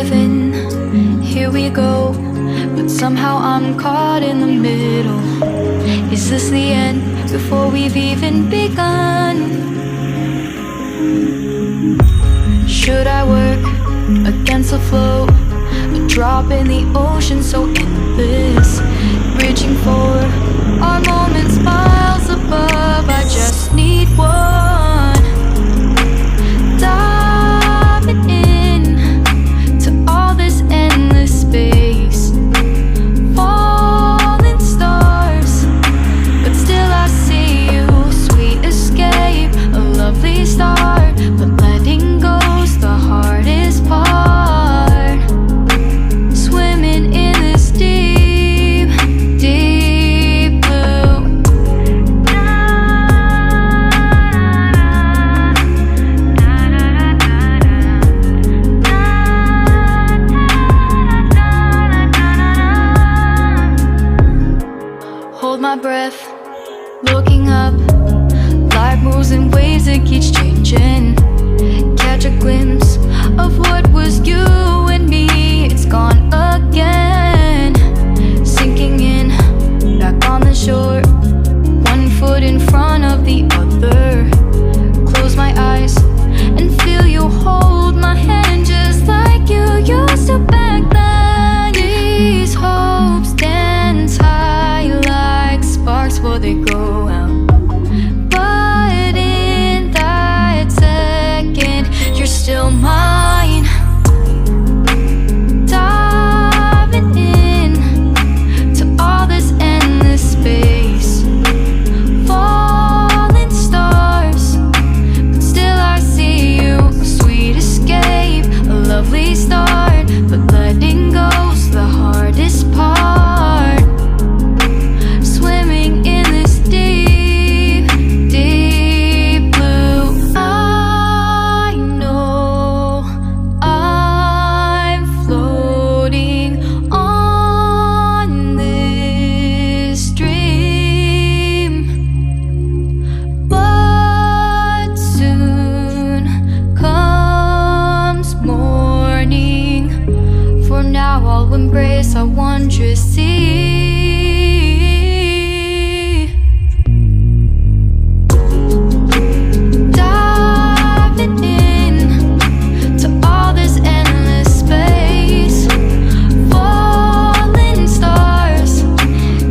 within, here we go. But somehow I'm caught in the middle. Is this the end before we've even begun? Should I work against the flow? A drop in the ocean so endless, reaching for our moments miles above. I just need one. Diving in to all this endless space, falling stars, but still I see you. Sweet escape, a lovely start, but letting go's the hardest part. Swimming in this deep, deep blue. Hold my breath, looking up. Life moves in ways that keeps changing. Catch a glimpse of what was you and me. It's gone again. Sinking in, back on the shore. One foot in front of the other. Close my eyes and feel you hold my hand just like you used to back then. These hopes dance high like sparks before they go out. But in that second, you're still mine. Diving in to all this endless space, falling stars, but still I see you. A sweet escape, a lovely start, but letting go's the hardest part. Swimming in this deep, deep blue. I know I'm floating on this dream, but soon comes morning. For now I'll embrace our wondrous sea. Diving in to all this endless space, falling stars,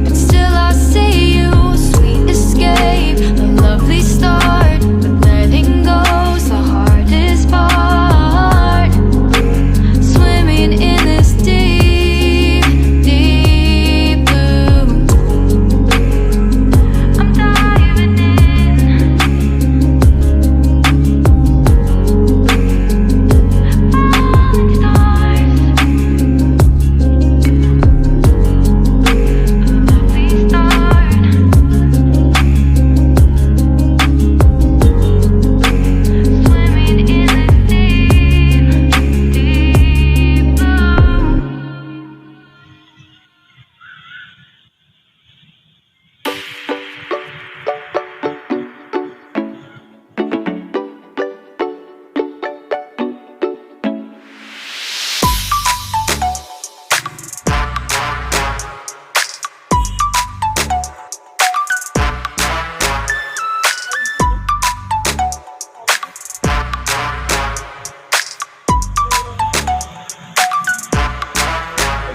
but still I see you. Sweet escape, a lovely start, but letting go's the hardest part. Swimming in this deep, deep blue. I'm diving in. Falling stars, lovely start. Swimming in this deep, deep blue.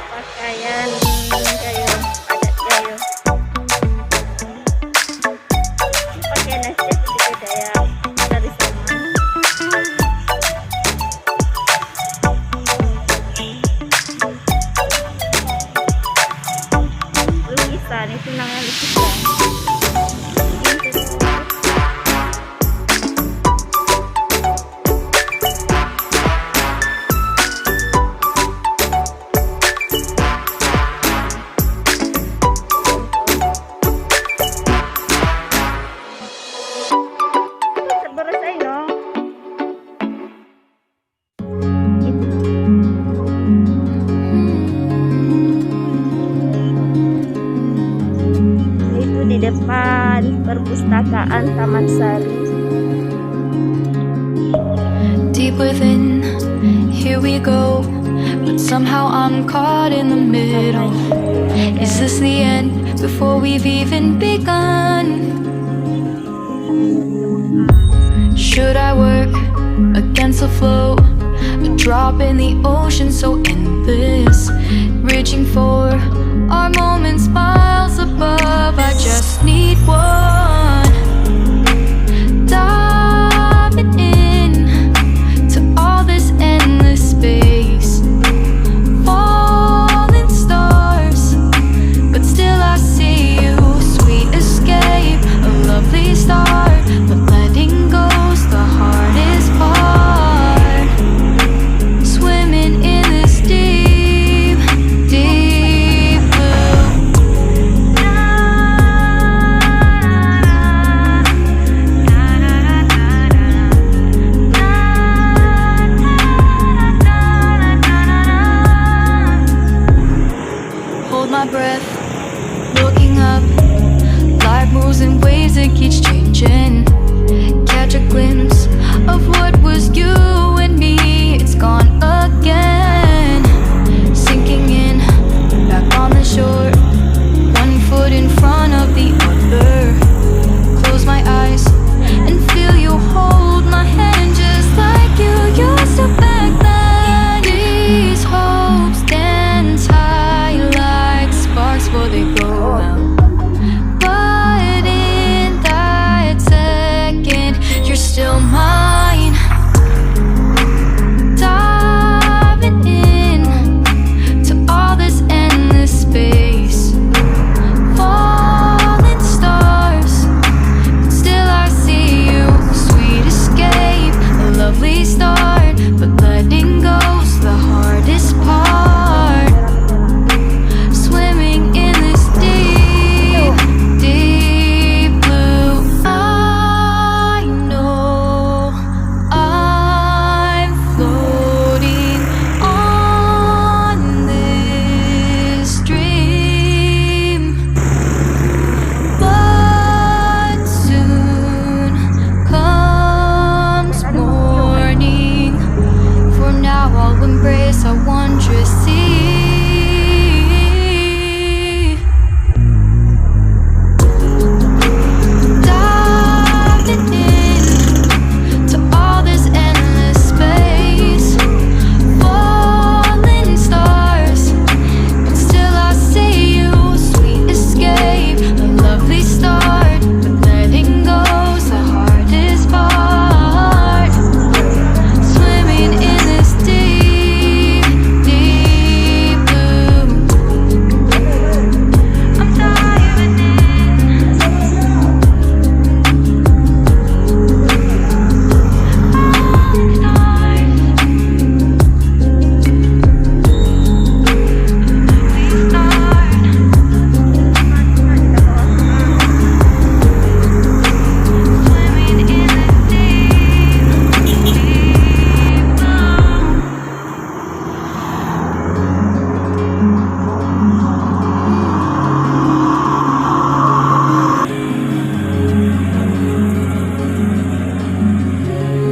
Pakaian kayo, adat kayo. Pakaian na siya sa daya dari sama. Lukisan, itu namanya lukisan. Terberes ay no. Itu di depan perpustakaan Taman Sari. Deep within, here we go. but somehow I'm caught in the middle. Is this the end before we've even begun? Should I work against the flow? A drop in the ocean so endless, reaching for our moments miles above. I just need one, diving in to all this endless space, falling stars, but still I see you. Sweet escape, a lovely start, but letting go's the hardest part. Swimming in this deep, deep blue. Hold my breath, looking up. Life moves in waves that keeps changing. Catch a glimpse of what was you and me. It's gone again. Sinking in, back on the shore. One foot in front of the other. Close my eyes and feel you hold my hand just like you used to back then. These hopes dance high like sparks before they go out. But in that second, you're still mine. Diving in to all this endless space, falling stars, but still I see you. Sweet escape, a lovely start, but letting go's the hardest part. Swimming in this deep, deep blue. I know I'm floating on this dream, but soon comes morning. For now I'll embrace our wondrous sea. Diving in to all this endless space, falling stars, but still I see you. Sweet escape, a lovely start, but letting go's the hardest part. Swimming in this deep, deep blue. I'm diving in. Falling stars, we start. Swimming in this deep, deep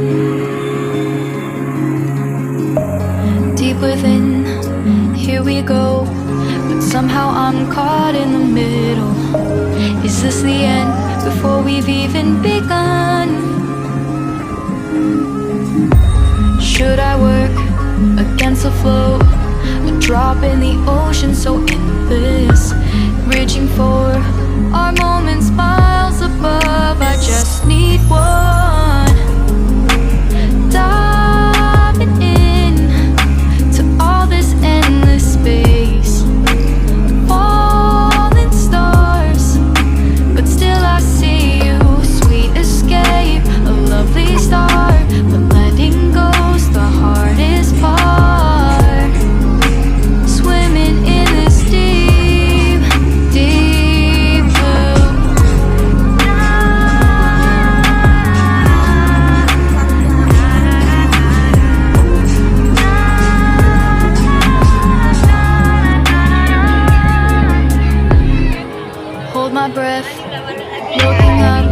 blue. Deep within, here we go, but somehow I'm caught in the middle. Is this the end before we've even begun? Should I work against the flow? A drop in the ocean so endless, reaching for our moments miles above. I just need one, diving in to all this endless space, falling stars, but still I see you. Sweet escape, a lovely start, but letting go's the hardest part. Swimming in this deep, deep blue. Hold my breath, looking up.